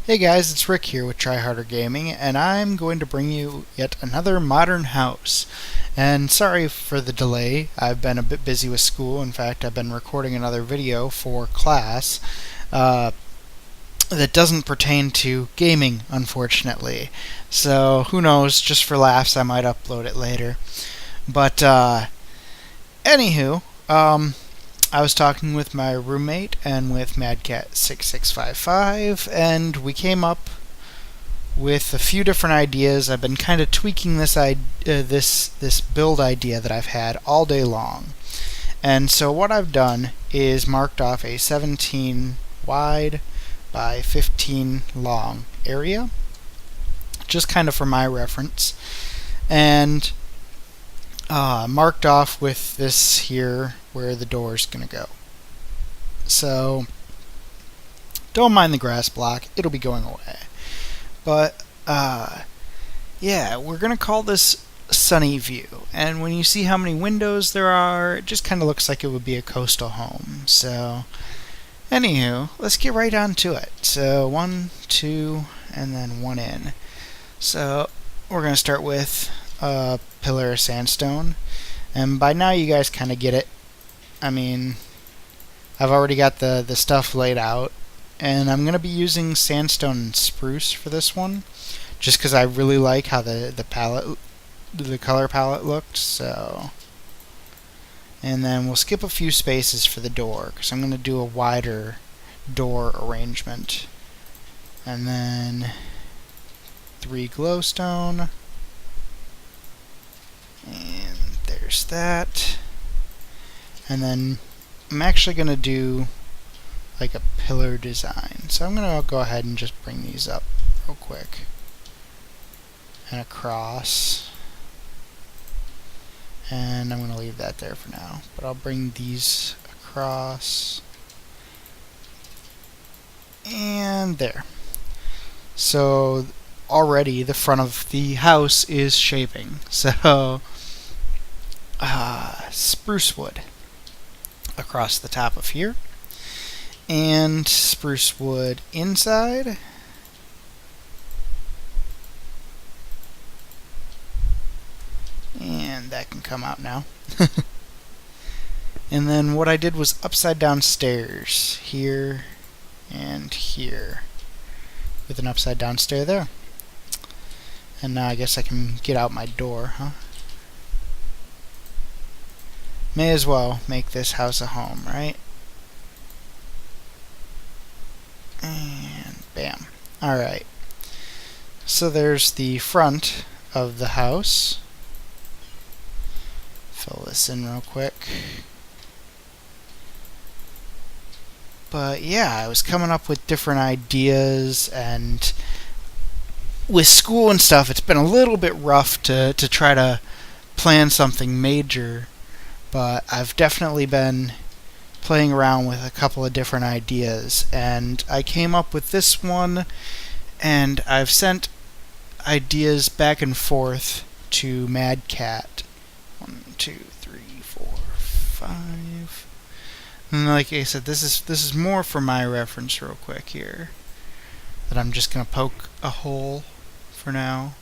Hey guys, it's Rick here with Try Harder Gaming, and I'm going to bring you yet another modern house. And sorry for the delay, I've been a bit busy with school. In fact, I've been recording another video for class that doesn't pertain to gaming, unfortunately. So, who knows, just for laughs I might upload it later. But, anywho, I was talking with my roommate and with MadCat6655, and we came up with a few different ideas. I've been kind of tweaking this build idea that I've had all day long. And so what I've done is marked off a 17 wide by 15 long area, just kind of for my reference, and marked off with this here where the door is going to go. So don't mind the grass block, it'll be going away. But yeah, we're going to call this Sunnyview. And when you see how many windows there are, it just kind of looks like it would be a coastal home. So anywho, let's get right on to it. So 1, 2, and then 1 in. So we're going to start with a pillar of sandstone. And by now you guys kind of get it. I mean, I've already got the stuff laid out, and I'm going to be using sandstone and spruce for this one, just because I really like how the color palette looked. So, and then we'll skip a few spaces for the door, because I'm going to do a wider door arrangement. And then 3 glowstone, and there's that. And then I'm actually going to do like a pillar design. So I'm going to go ahead and just bring these up real quick and across. And I'm going to leave that there for now. But I'll bring these across. And there. So already the front of the house is shaping. So spruce wood across the top of here, and spruce wood inside, and that can come out now. And then what I did was upside down stairs here and here with an upside down stair there. And now I guess I can get out my door, huh? May as well make this house a home, right? And bam. Alright. So there's the front of the house. Fill this in real quick. But yeah, I was coming up with different ideas, and with school and stuff, it's been a little bit rough to try to plan something major. But I've definitely been playing around with a couple of different ideas, and I came up with this one, and I've sent ideas back and forth to MadCat. 1, 2, 3, 4, 5. And like I said, this is more for my reference real quick here, that I'm just going to poke a hole for now.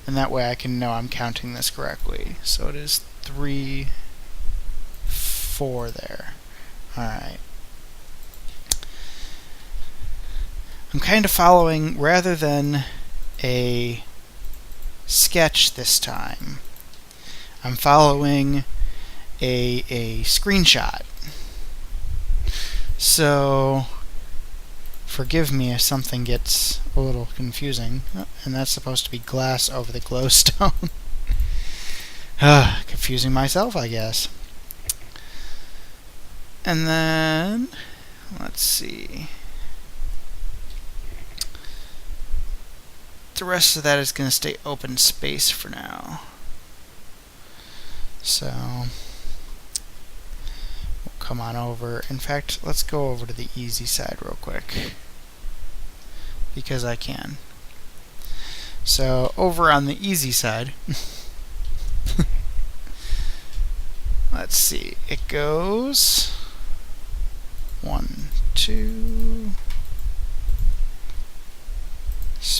And that way I can know I'm counting this correctly. So it is 3, 4 there. Alright. I'm kind of following, rather than a sketch this time, I'm following a screenshot. So forgive me if something gets a little confusing. And that's supposed to be glass over the glowstone. Confusing myself, I guess. And then, let's see. The rest of that is going to stay open space for now. So we'll come on over. In fact, let's go over to the easy side real quick, because I can. So over on the easy side, let's see, it goes 1, 2,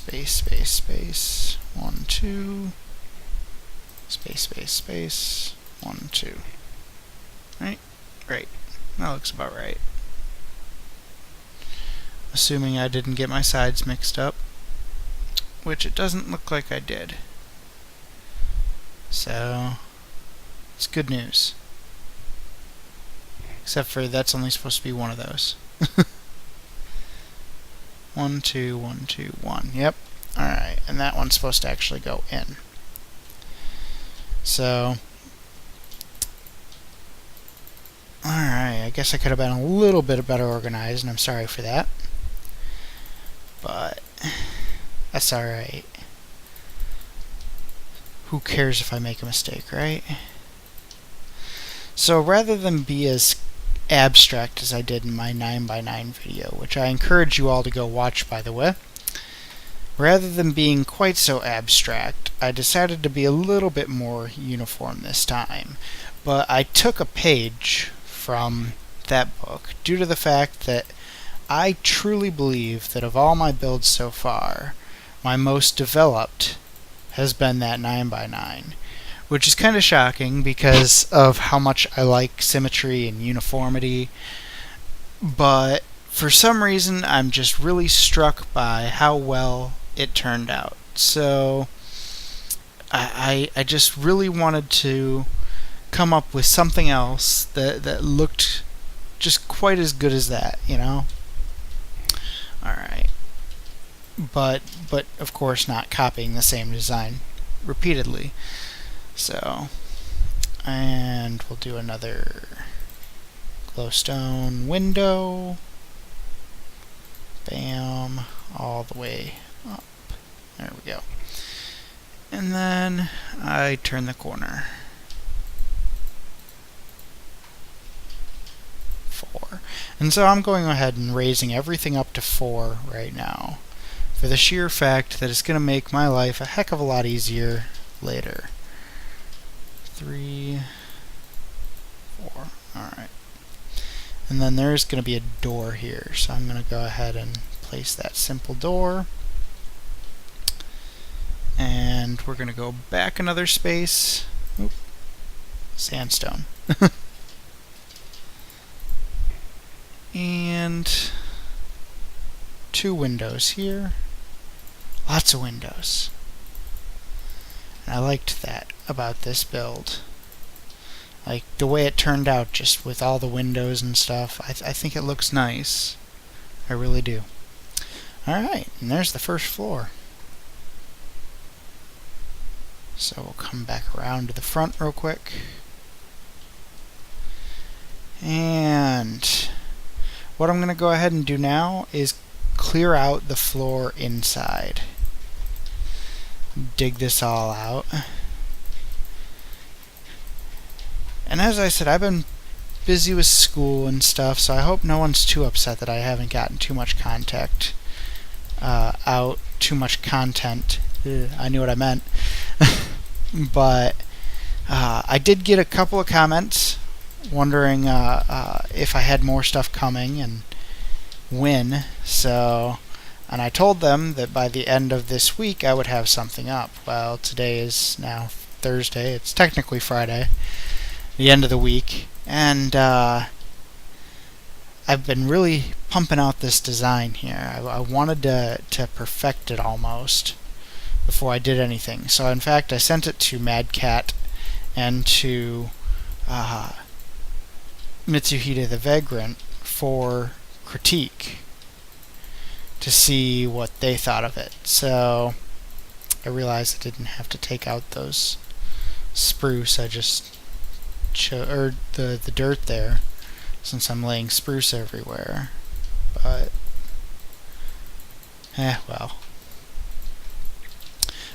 space, space, space, 1, 2, space, space, space, 1, 2. Right? Great. That looks about right. Assuming I didn't get my sides mixed up, which it doesn't look like I did. So, it's good news. Except for that's only supposed to be one of those. 1, 2, 1, 2, 1. Yep. Alright, and that one's supposed to actually go in. So, alright, I guess I could have been a little bit better organized, and I'm sorry for that. But, that's alright. Who cares if I make a mistake, right? So rather than be as abstract as I did in my 9x9 video, which I encourage you all to go watch, by the way, rather than being quite so abstract, I decided to be a little bit more uniform this time. But I took a page from that book due to the fact that I truly believe that of all my builds so far, my most developed has been that 9x9, which is kind of shocking because of how much I like symmetry and uniformity, but for some reason I'm just really struck by how well it turned out. So I just really wanted to come up with something else that looked just quite as good as that, you know? Alright. But of course not copying the same design repeatedly. So, and we'll do another glowstone window. Bam, all the way up. There we go. And then I turn the corner. 4. And so I'm going ahead and raising everything up to 4 right now, for the sheer fact that it's going to make my life a heck of a lot easier later. 3, 4. Alright. And then there's going to be a door here, so I'm going to go ahead and place that simple door. And we're going to go back another space. Oop. Sandstone. And 2 windows here. Lots of windows. And I liked that about this build. Like the way it turned out, just with all the windows and stuff. I think it looks nice. I really do. Alright, and there's the first floor. So we'll come back around to the front real quick. And what I'm going to go ahead and do now is clear out the floor inside. Dig this all out. And as I said, I've been busy with school and stuff, so I hope no one's too upset that I haven't gotten too much content. I knew what I meant. But I did get a couple of comments wondering if I had more stuff coming and when. So, and I told them that by the end of this week I would have something up. Well, today is now Thursday. It's technically Friday, the end of the week, and I've been really pumping out this design here. I wanted to perfect it almost before I did anything. So in fact I sent it to Mad Cat and to MitsuhideTheVagrant for critique to see what they thought of it. So I realized I didn't have to take out those spruce. I just the dirt there, since I'm laying spruce everywhere. But well.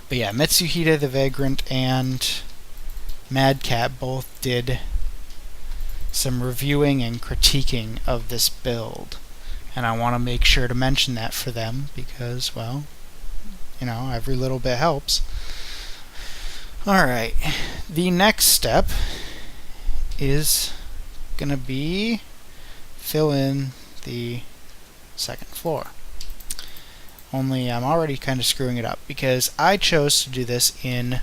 But yeah, MitsuhideTheVagrant and Mad Cat both did some reviewing and critiquing of this build, and I want to make sure to mention that for them because, well, you know, every little bit helps. Alright, the next step is gonna be fill in the second floor. only I'm already kind of screwing it up because I chose to do this in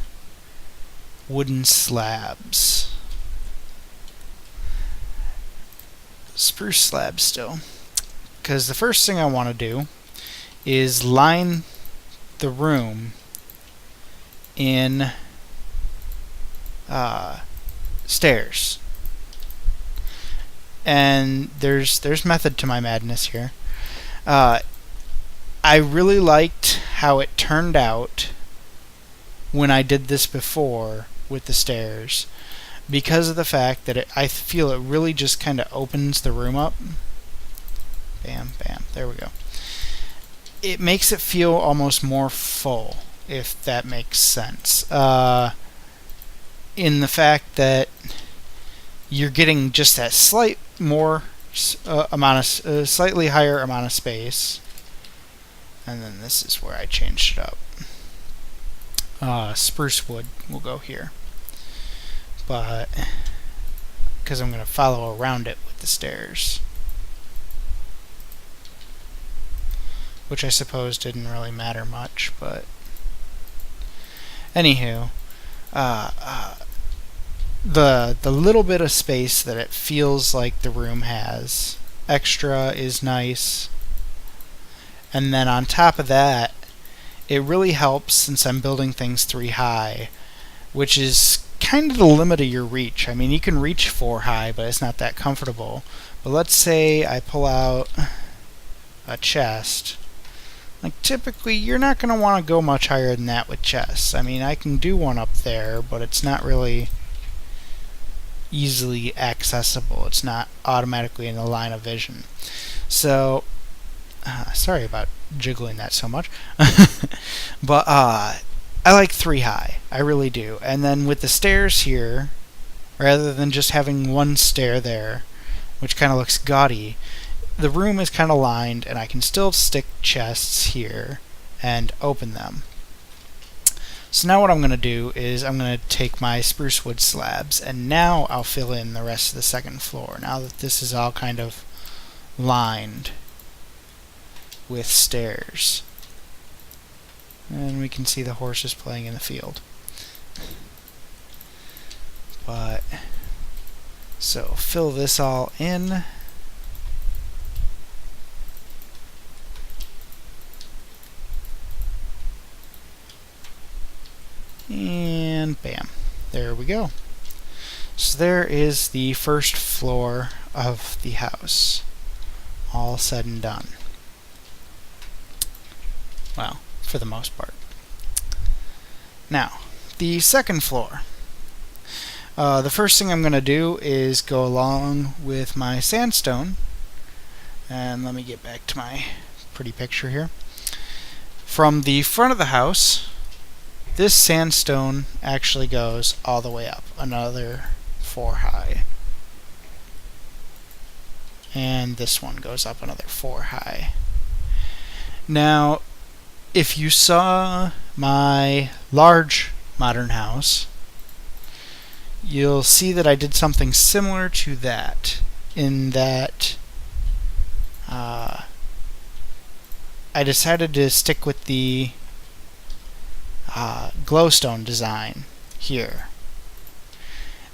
wooden slabs. Spruce slabs still. Because the first thing I want to do is line the room in stairs. And there's method to my madness here. I really liked how it turned out when I did this before with the stairs, because of the fact that I feel it really just kind of opens the room up. Bam, bam, there we go. It makes it feel almost more full, if that makes sense. In the fact that you're getting just that slightly higher amount of space. And then this is where I changed it up. Spruce wood will go here. But, because I'm going to follow around it with the stairs. Which I suppose didn't really matter much, but... Anywho, the little bit of space that it feels like the room has extra is nice. And then on top of that, it really helps since I'm building things 3 high, which is kind of the limit of your reach. I mean, you can reach 4 high, but it's not that comfortable. But let's say I pull out a chest. Like, typically, you're not going to want to go much higher than that with chests. I mean, I can do one up there, but it's not really easily accessible. It's not automatically in the line of vision. So... sorry about jiggling that so much. But I like 3 high. I really do. And then with the stairs here, rather than just having one stair there, which kind of looks gaudy, the room is kind of lined, and I can still stick chests here and open them. So now what I'm going to do is I'm going to take my spruce wood slabs, and now I'll fill in the rest of the second floor, now that this is all kind of lined with stairs. And we can see the horses playing in the field. But, so fill this all in. And bam, there we go. So there is the first floor of the house, all said and done. Well, for the most part. Now, the second floor. The first thing I'm going to do is go along with my sandstone. And let me get back to my pretty picture here. From the front of the house, this sandstone actually goes all the way up, another 4 high. And this one goes up another 4 high. Now, if you saw my large modern house, you'll see that I did something similar to that, in that I decided to stick with the glowstone design here.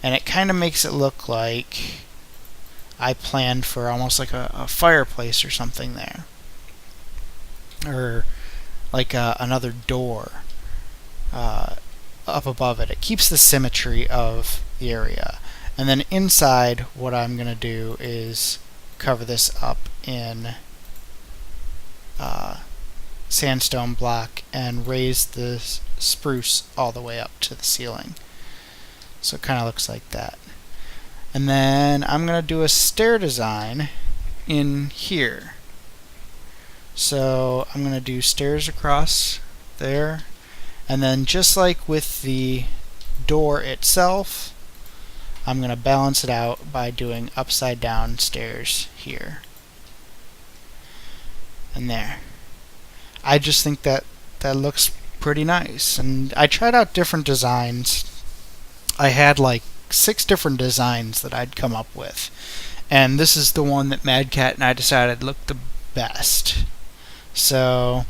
And it kind of makes it look like I planned for almost like a fireplace or something there. Or like another door up above it. It keeps the symmetry of the area. And then inside, what I'm going to do is cover this up in sandstone block and raise the spruce all the way up to the ceiling. So it kind of looks like that. And then I'm going to do a stair design in here. So I'm going to do stairs across there, and then just like with the door itself, I'm going to balance it out by doing upside down stairs here. And there. I just think that looks pretty nice. And I tried out different designs. I had like 6 different designs that I'd come up with. And this is the one that Mad Cat and I decided looked the best. So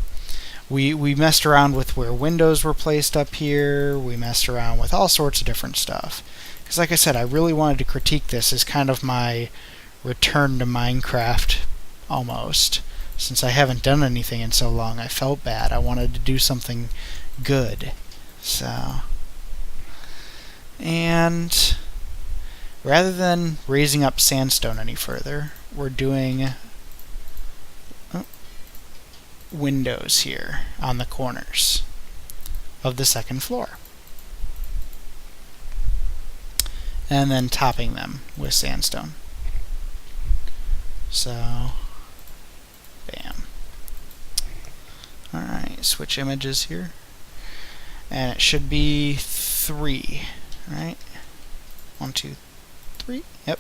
We messed around with where windows were placed up here. We messed around with all sorts of different stuff. Because like I said, I really wanted to critique this as kind of my return to Minecraft, almost. Since I haven't done anything in so long, I felt bad. I wanted to do something good. So... And... rather than raising up sandstone any further, we're doing... windows here on the corners of the second floor. And then topping them with sandstone. So, bam. Alright, switch images here. And it should be 3, right? 1, 2, 3. Yep.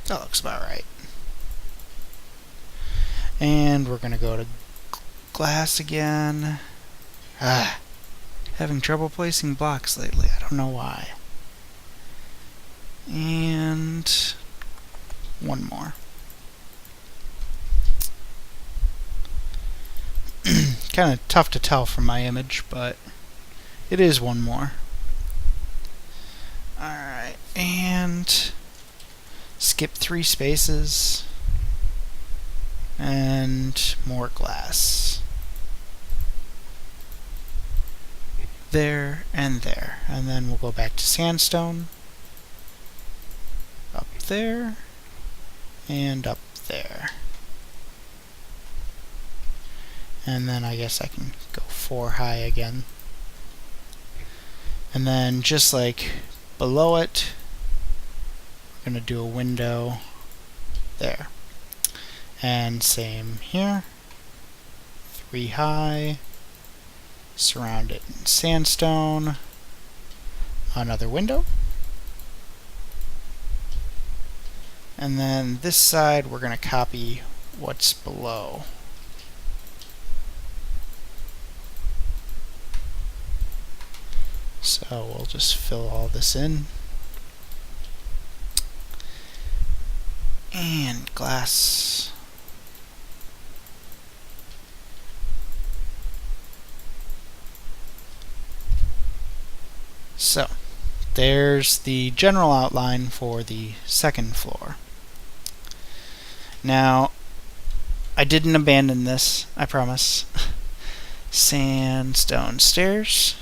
That looks about right. And we're going to go to glass again. Having trouble placing blocks lately. I don't know why. And one more. Kind of tough to tell from my image, but it is one more. Alright, and skip 3 spaces. And more glass. There and there. And then we'll go back to sandstone. Up there. And up there. And then I guess I can go 4 high again. And then just like below it, we're going to do a window there. And same here. 3 high. Surround it in sandstone. Another window. And then this side we're going to copy what's below. So we'll just fill all this in. And glass. So, there's the general outline for the second floor. Now, I didn't abandon this, I promise. Sandstone stairs.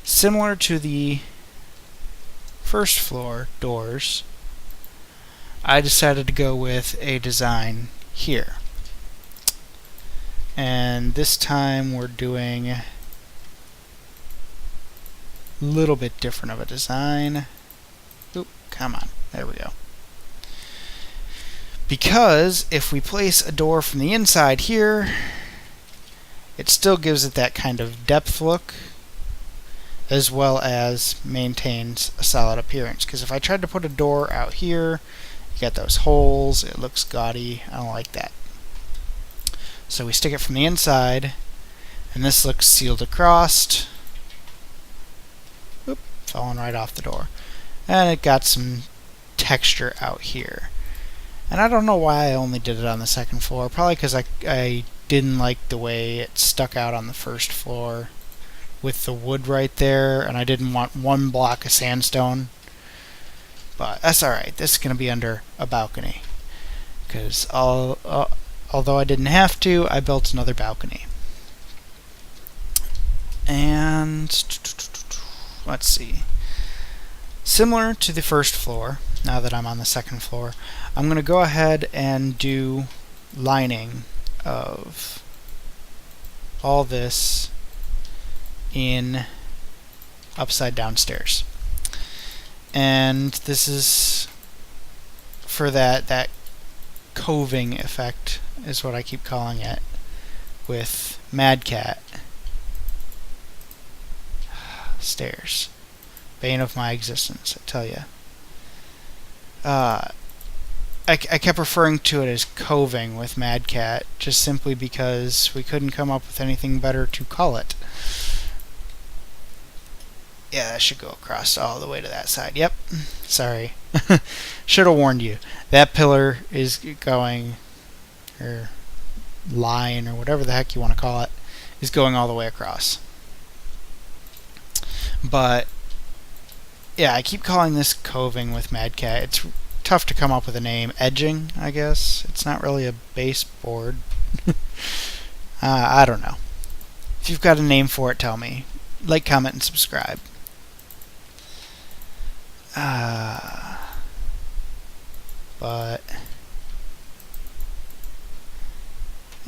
Similar to the first floor doors, I decided to go with a design here. And this time we're doing a little bit different of a design. Oop, come on. There we go. Because if we place a door from the inside here, it still gives it that kind of depth look, as well as maintains a solid appearance. Because if I tried to put a door out here, you got those holes, it looks gaudy. I don't like that. So we stick it from the inside, and this looks sealed across. Oop, falling right off the door. And it got some texture out here. And I don't know why I only did it on the second floor. Probably because I didn't like the way it stuck out on the first floor with the wood right there, and I didn't want one block of sandstone. But that's alright. This is going to be under a balcony. Because although I didn't have to, I built another balcony. And let's see. Similar to the first floor, now that I'm on the second floor, I'm going to go ahead and do lining of all this in upside down stairs. And this is for that coving effect, is what I keep calling it, with Mad Cat. Stairs. Bane of my existence, I tell you. I kept referring to it as coving with Mad Cat, just simply because we couldn't come up with anything better to call it. Yeah, that should go across all the way to that side. Yep. Sorry. Should have warned you. That pillar is going, or line, or whatever the heck you want to call it, is going all the way across. But yeah, I keep calling this coving with Mad Cat. It's tough to come up with a name. Edging, I guess. It's not really a baseboard. I don't know. If you've got a name for it, tell me. Like, comment, and subscribe.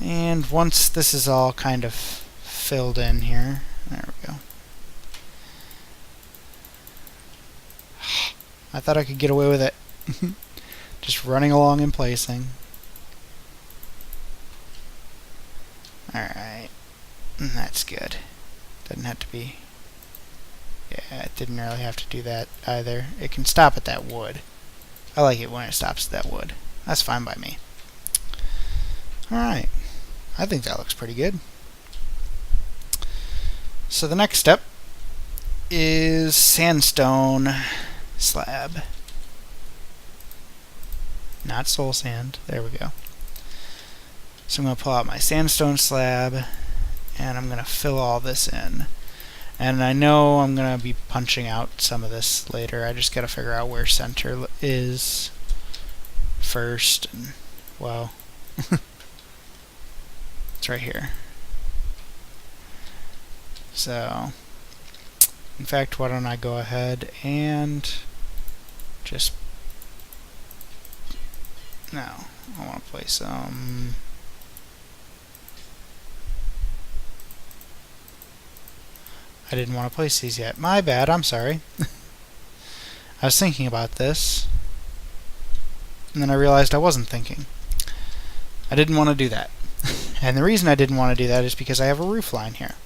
And once this is all kind of filled in here, there we go. I thought I could get away with it. Just running along and placing. Alright. That's good. Doesn't have to be... Yeah, it didn't really have to do that either. It can stop at that wood. I like it when it stops at that wood. That's fine by me. Alright. I think that looks pretty good. So the next step is sandstone slab. Not soul sand. There we go. So I'm going to pull out my sandstone slab, and I'm going to fill all this in. And I know I'm going to be punching out some of this later. I just got to figure out where center is first. And, well, it's right here. So, in fact, why don't I go ahead and just... No, I want to place some... I didn't want to place these yet. My bad, I'm sorry. I was thinking about this, and then I realized I wasn't thinking. I didn't want to do that. And the reason I didn't want to do that is because I have a roof line here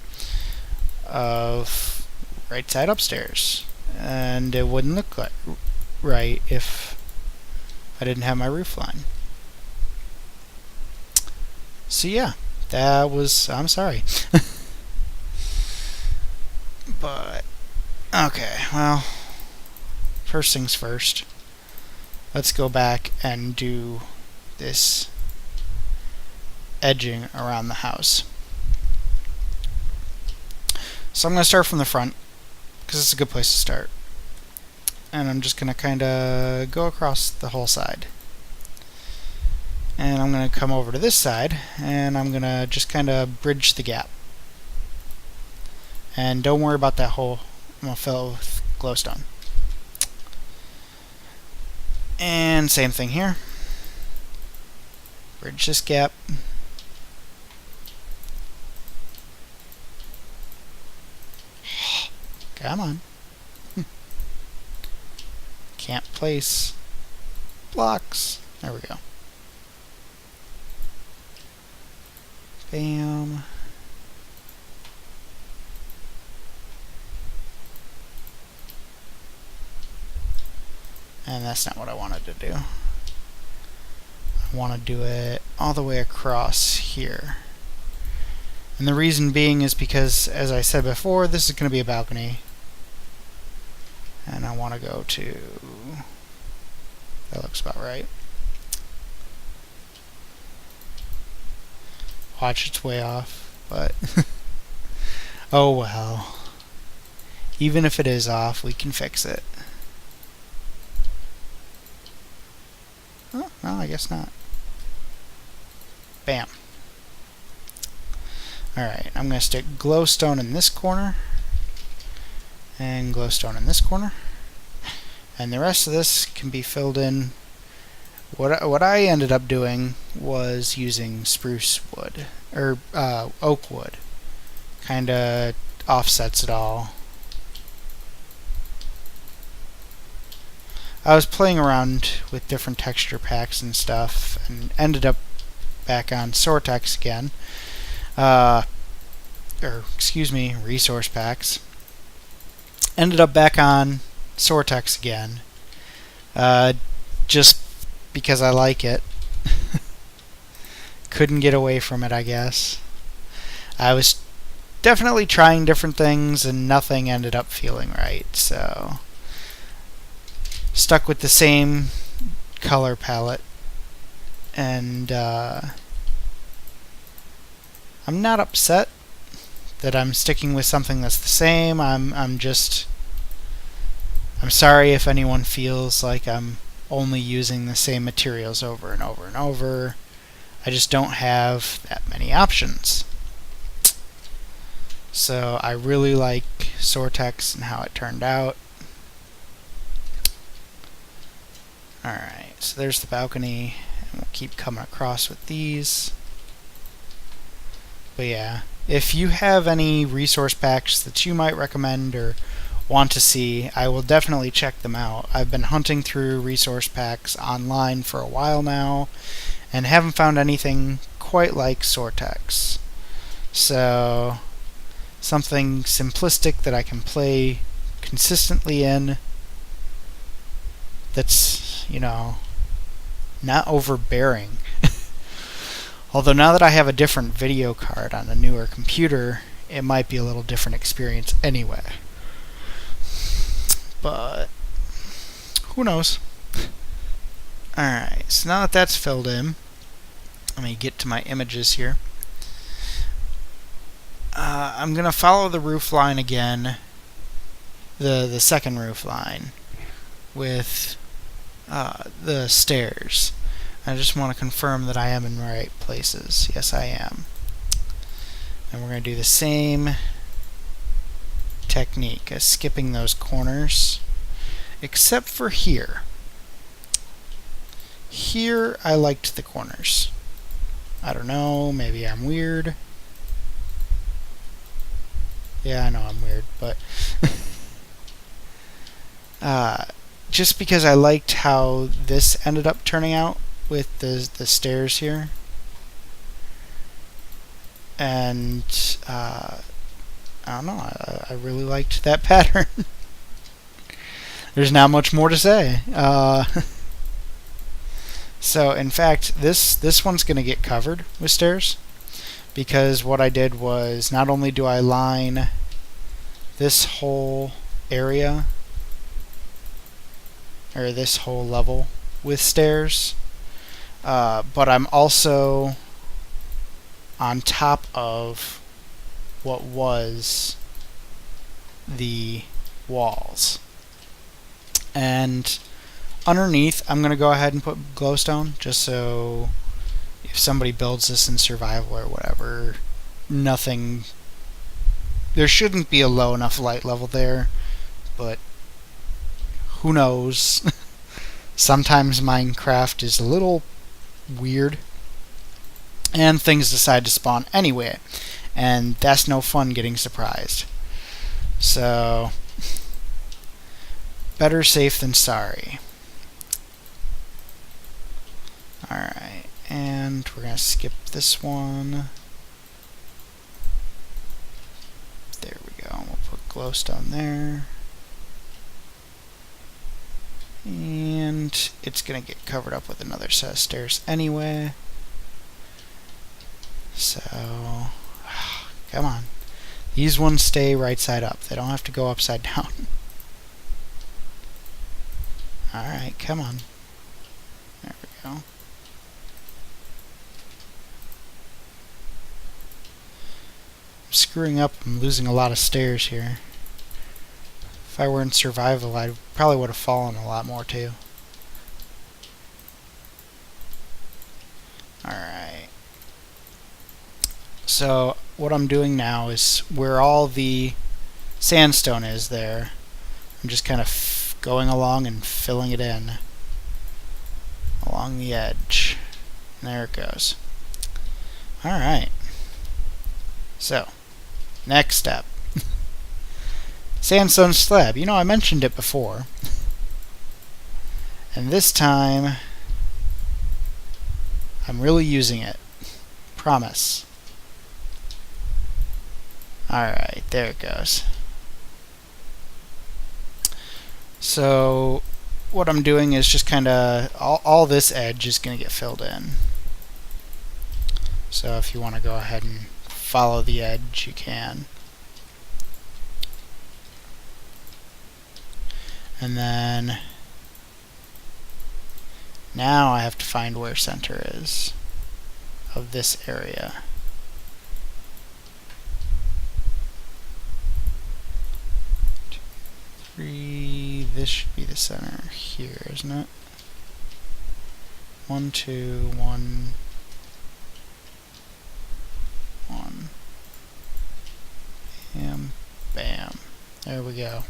of right side upstairs, and it wouldn't look like right if I didn't have my roof line. So yeah, that was... I'm sorry. But, okay, well, first things first. Let's go back and do this edging around the house. So I'm going to start from the front, because it's a good place to start. And I'm just going to kind of go across the whole side. And I'm going to come over to this side, and I'm going to just kind of bridge the gap. And don't worry about that hole. I'm going to fill it with glowstone. And same thing here. Bridge this gap. Come on. Can't place blocks. There we go. Bam. And that's not what I wanted to do. I want to do it all the way across here. And the reason being is because, as I said before, this is going to be a balcony. And I want to go to... That looks about right. Watch, it's way off, but... Oh well. Even if it is off, we can fix it. Oh, well, I guess not. Bam. Alright, I'm going to stick glowstone in this corner, and glowstone in this corner, and the rest of this can be filled in. What I ended up doing was using spruce wood, or oak wood. Kinda offsets it all. I was playing around with different texture packs and stuff, and ended up back on Sortex again. Or excuse me, resource packs. Ended up back on Sortex again, just because I like it. Couldn't get away from it, I guess. I was definitely trying different things, and nothing ended up feeling right, so stuck with the same color palette, and I'm not upset that I'm sticking with something that's the same. I'm sorry if anyone feels like I'm only using the same materials over and over and over. I just don't have that many options. So I really like Sortex and how it turned out. Alright, so there's the balcony, and we'll keep coming across with these. But yeah, if you have any resource packs that you might recommend or want to see, I will definitely check them out. I've been hunting through resource packs online for a while now, and haven't found anything quite like Sortex. So, something simplistic that I can play consistently in, that's, you know, not overbearing. Although now that I have a different video card on a newer computer, it might be a little different experience anyway. But who knows? Alright, so now that that's filled in, let me get to my images here. I'm going to follow the roof line again, the second roof line, with the stairs. I just want to confirm that I am in the right places. Yes, I am. And we're going to do the same technique as skipping those corners, except for here. Here, I liked the corners. I don't know, maybe I'm weird. Yeah, I know I'm weird, but just because I liked how this ended up turning out with the stairs here. And I don't know, I really liked that pattern. There's not much more to say. So in fact, this one's going to get covered with stairs, because what I did was, not only do I line this whole area, or this whole level, with stairs, but I'm also on top of what was the walls. And underneath, I'm going to go ahead and put glowstone, just so if somebody builds this in survival or whatever, there shouldn't be a low enough light level there, but who knows? Sometimes Minecraft is a little weird, and things decide to spawn anyway, and that's no fun getting surprised. So, better safe than sorry. Alright, and we're going to skip this one. There we go, we'll put glowstone there. And it's going to get covered up with another set of stairs anyway. So, come on. These ones stay right side up. They don't have to go upside down. Alright, come on. There we go. I'm screwing up. I'm losing a lot of stairs here. If I were in survival, I probably would have fallen a lot more too. Alright. So, what I'm doing now is, where all the sandstone is there, I'm just kind of going along and filling it in along the edge. And there it goes. Alright. So, next step. Sandstone slab. You know, I mentioned it before. And this time, I'm really using it. Promise. Alright, there it goes. So, what I'm doing is just kind of, all this edge is going to get filled in. So if you want to go ahead and follow the edge, you can. And then now I have to find where center is of this area. this should be the center here, isn't it? 1, 2, 1, 1. Bam, bam. There we go.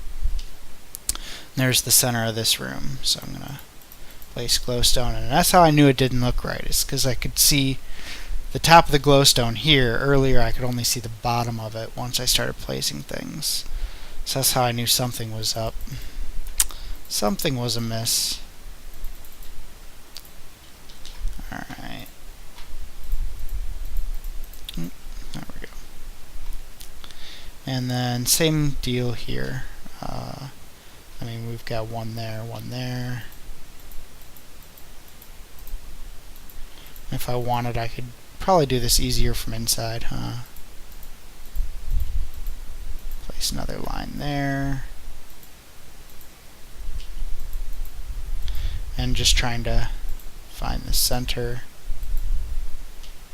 There's the center of this room. So I'm gonna place glowstone, and that's how I knew it didn't look right. Is because I could see the top of the glowstone here. Earlier I could only see the bottom of it once I started placing things. So that's how I knew something was up. Something was amiss. Alright. There we go. And then same deal here. I mean, we've got one there, one there. If I wanted, I could probably do this easier from inside, huh? Place another line there. And just trying to find the center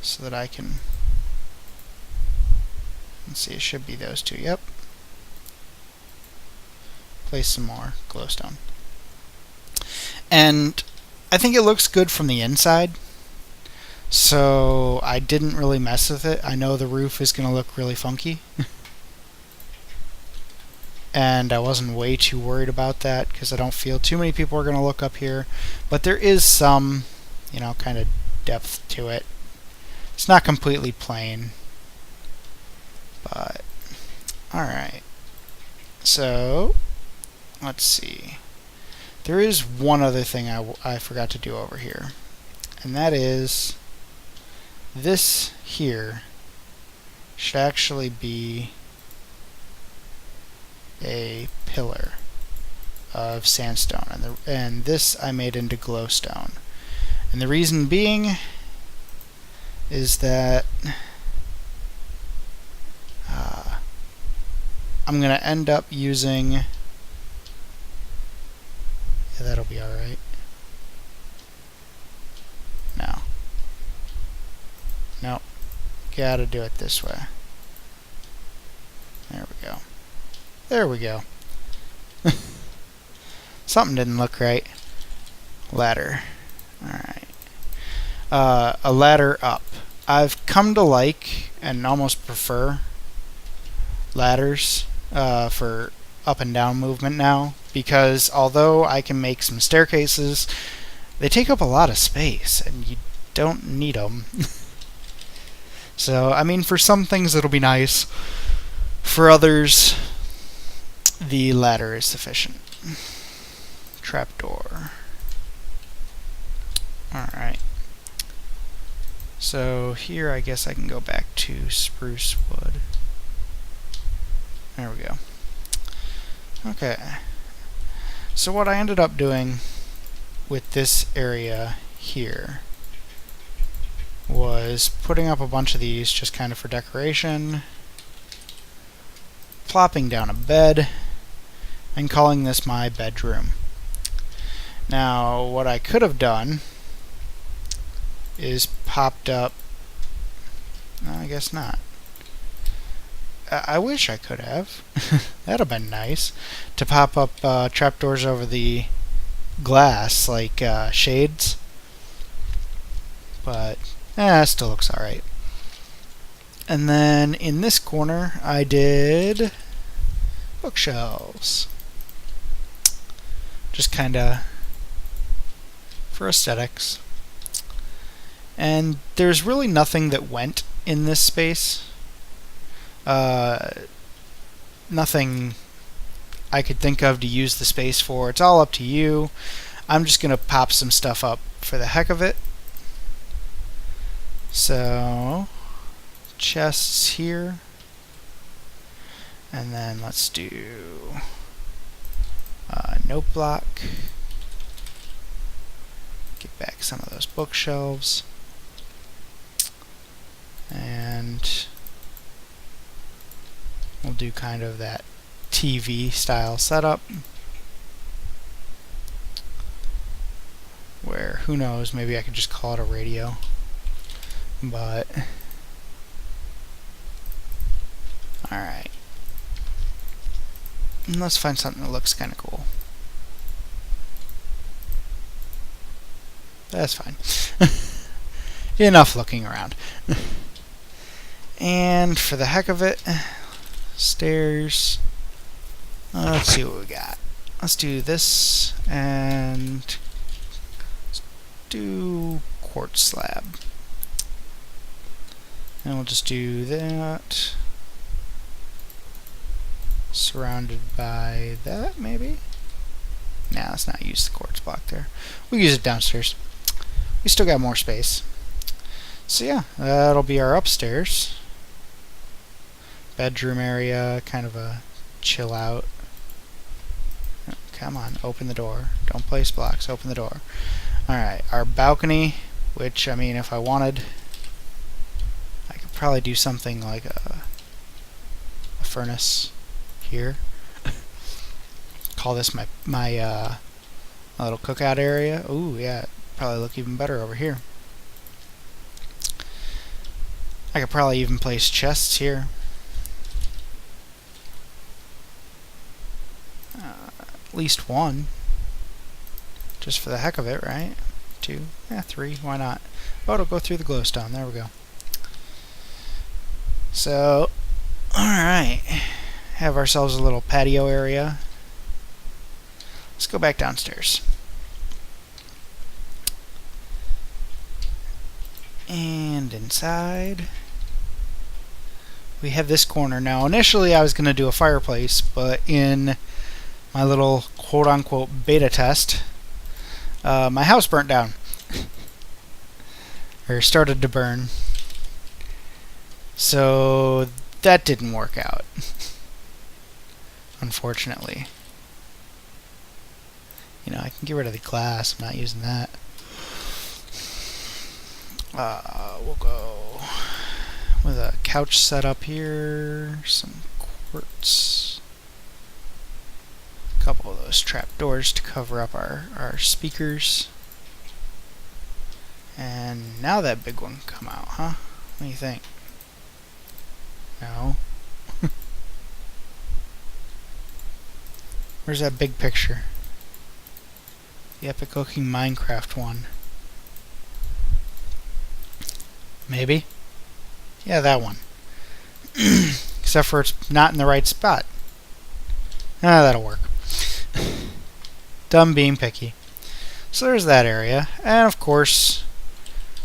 so that I can, let's see, it should be those two, yep. Place some more glowstone. And I think it looks good from the inside, so I didn't really mess with it. I know the roof is going to look really funky. And I wasn't way too worried about that because I don't feel too many people are going to look up here. But there is some, you know, kind of depth to it. It's not completely plain. But, alright. So, let's see. There is one other thing I forgot to do over here. And that is, this here should actually be a pillar of sandstone, and this I made into glowstone. And the reason being is that I'm going to end up using, yeah, that'll be alright. No. Nope. Gotta do it this way. There we go. There we go. Something didn't look right. Ladder. Alright. A ladder up. I've come to like and almost prefer ladders for up and down movement now, because although I can make some staircases, they take up a lot of space and you don't need them. So, I mean, for some things it'll be nice. For others, the ladder is sufficient. Trapdoor. Alright. So here I guess I can go back to spruce wood. There we go. Okay. So what I ended up doing with this area here was putting up a bunch of these just kind of for decoration, plopping down a bed, and calling this my bedroom. Now, what I could have done is popped up, no, I guess not. I wish I could have. That'd have been nice, to pop up trapdoors over the glass like shades. But it still looks alright. And then in this corner I did bookshelves. Just kinda for aesthetics. And there's really nothing that went in this space. Nothing I could think of to use the space for. It's all up to you. I'm just gonna pop some stuff up for the heck of it. So, chests here. And then let's do note block. Get back some of those bookshelves. And we'll do kind of that TV style setup, where, who knows, maybe I could just call it a radio. But alright. Let's find something that looks kinda cool. That's fine. Enough looking around. And for the heck of it, stairs. Let's see what we got. Let's do this and let's do quartz slab. And we'll just do that. Surrounded by that, maybe? Nah, let's not use the quartz block there. We'll use it downstairs. We still got more space. So yeah, that'll be our upstairs. Bedroom area, kind of a chill out. Oh, come on, open the door. Don't place blocks, open the door. Alright, our balcony, which, I mean, if I wanted, I could probably do something like a furnace here. Call this my little cookout area. Ooh, yeah, probably look even better over here. I could probably even place chests here. At least one. Just for the heck of it, right? 2, yeah, 3, why not? Oh, it'll go through the glowstone. There we go. So, alright. Have ourselves a little patio area. Let's go back downstairs. And inside, we have this corner. Now, initially I was going to do a fireplace, but in my little quote-unquote beta test, my house burnt down. Or started to burn. So that didn't work out, unfortunately. You know, I can get rid of the glass. I'm not using that. We'll go with a couch set up here, some quartz, a couple of those trapdoors to cover up our speakers. And now that big one come out, huh? What do you think? No. Where's that big picture? The epic looking Minecraft one. Maybe? Yeah, that one. Except for it's not in the right spot. Ah, that'll work. Dumb being picky. So there's that area. And of course,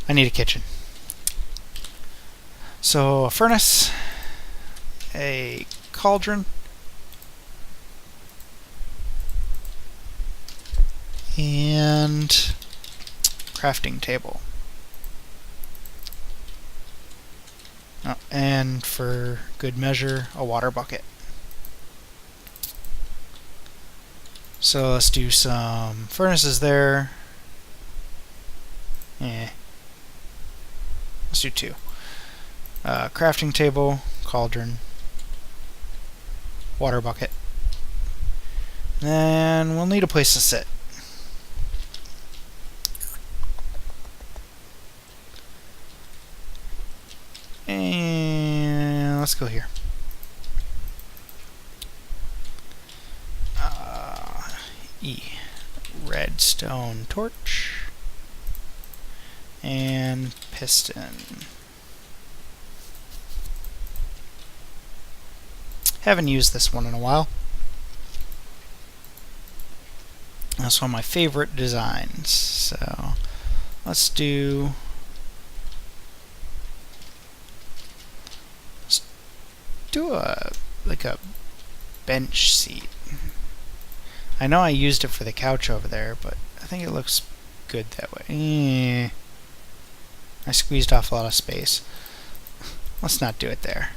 I need a kitchen. So a furnace, a cauldron, and crafting table. Oh, and for good measure, a water bucket. So let's do some furnaces there. Let's do 2. Crafting table, cauldron, water bucket. Then we'll need a place to sit. And let's go here. Redstone torch and piston. Haven't used this one in a while. That's one of my favorite designs. So let's do a bench seat. I know I used it for the couch over there, but I think it looks good that way. I squeezed off a lot of space. Let's not do it there.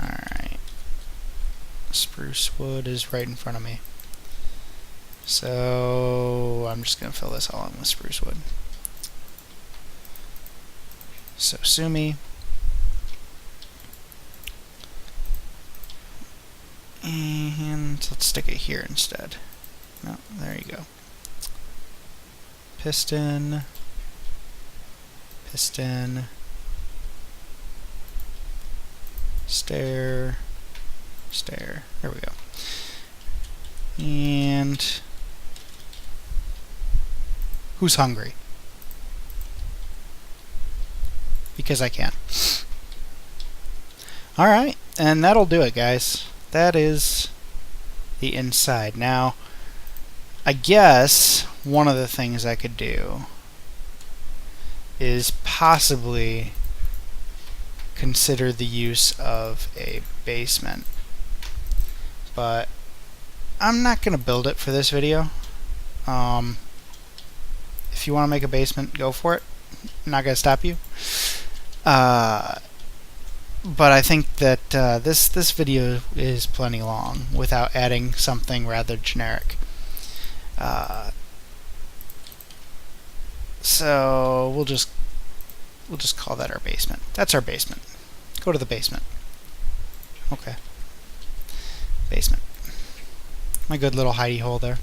Alright. Spruce wood is right in front of me. So I'm just going to fill this all in with spruce wood. So Sumi. And let's stick it here instead. No, there you go. Piston. Piston. Stair. Stair. There we go. And Who's hungry? Because I can. Alright, and that'll do it, guys. That is the inside. Now, I guess one of the things I could do is possibly consider the use of a basement. But I'm not going to build it for this video. If you want to make a basement, go for it. I'm not going to stop you. But I think that this video is plenty long without adding something rather generic. So we'll just call that our basement. That's our basement. Go to the basement. Okay. Basement. My good little hidey hole there.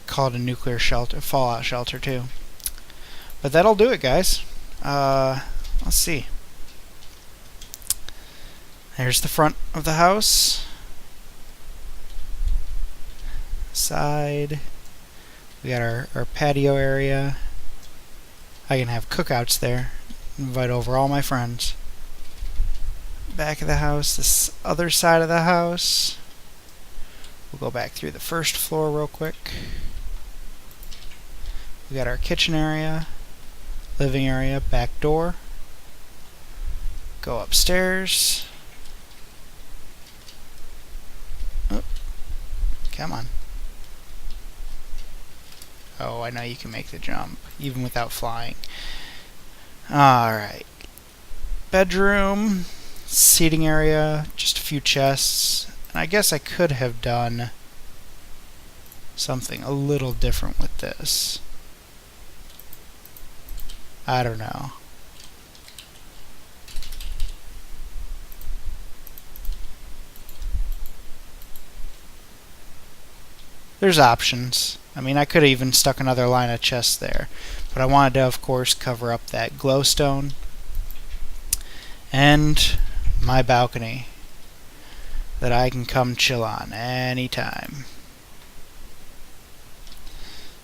Call it a nuclear shelter, fallout shelter too. But that'll do it, guys. Let's see. There's the front of the house. Side. We got our patio area. I can have cookouts there. Invite over all my friends. Back of the house, this other side of the house. We'll go back through the first floor real quick. We got our kitchen area, living area, back door. Go upstairs. Oh, come on. Oh, I know you can make the jump, even without flying. Alright. Bedroom, seating area, just a few chests. And I guess I could have done something a little different with this. I don't know. There's options. I mean, I could have even stuck another line of chests there. But I wanted to, of course, cover up that glowstone. And my balcony that I can come chill on anytime.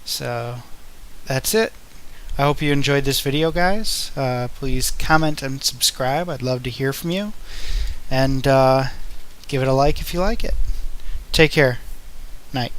So, that's it. I hope you enjoyed this video, guys. Please comment and subscribe. I'd love to hear from you. And give it a like if you like it. Take care. Night.